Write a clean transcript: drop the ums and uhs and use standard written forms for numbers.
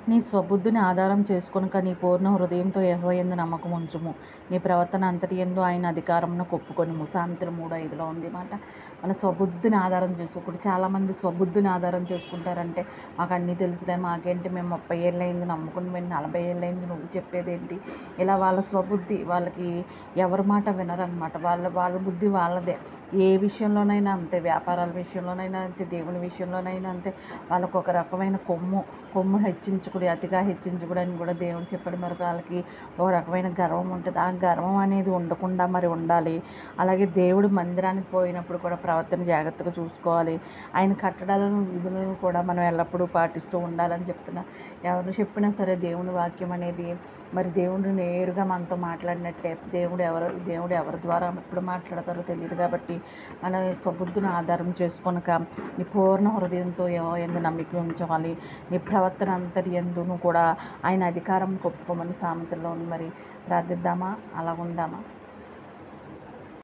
నీ స్వబుద్ధిని ఆధారం చేసుకొనక నీ పూర్ణ హృదయంతో యెహోవా యందు నమ్మకం ఉంచుము. నీ ప్రవర్తన అంతటి యందు ఆయన అధికారమును కొప్పుకొనుము. సామెతలు 3:5లో ఉంది మాట. మన స్వబుద్ధిని ఆధారం చేసుకోకూడదు. చాలామంది స్వబుద్ధిని ఆధారం చేసుకుంటారంటే మాకు అన్నీ తెలుసులే, మాకేంటి, మేము 30 ఏళ్ళయింది నమ్ముకుని, మేము 40 ఏళ్ళయింది, నువ్వు చెప్పేదేంటి, ఇలా వాళ్ళ స్వబుద్ధి. వాళ్ళకి ఎవరి మాట వినరనమాట. వాళ్ళ వాళ్ళ బుద్ధి వాళ్ళదే. ఏ విషయంలోనైనా అంతే, వ్యాపారాల విషయంలోనైనా అంతే, దేవుని విషయంలోనైనా అంతే. వాళ్ళకు ఒక రకమైన కొమ్ము హెచ్చించుకుడి, అతిగా హెచ్చించుకుడు అని కూడా దేవుడు చెప్పాడు. మరి వాళ్ళకి ఒక రకమైన గర్వం ఉంటుంది. ఆ గర్వం అనేది ఉండకుండా మరి ఉండాలి. అలాగే దేవుడు మందిరానికి పోయినప్పుడు కూడా ప్రవర్తన జాగ్రత్తగా చూసుకోవాలి. ఆయన కట్టడాలను, విధులను కూడా మనం ఎల్లప్పుడూ పాటిస్తూ ఉండాలని చెప్తున్నా. ఎవరు చెప్పినా సరే దేవుని వాక్యం అనేది మరి దేవుడు నేరుగా మనతో మాట్లాడినట్టే. దేవుడు ఎవరి ద్వారా ఎప్పుడు మాట్లాడతారో తెలియదు. కాబట్టి మన స్వబుద్ధిని ఆధారం చేసుకొనక నీ పూర్ణ హృదయంతో యెహోవా యందు నమ్మిక ఉంచాలి. నీ ప్రవర్తన అంతటి యందును కూడా ఆయన అధికారం కొప్పుకోమని సామెతల్లో ఉంది. మరి ప్రార్థిద్దామా? అలా ఉందామా?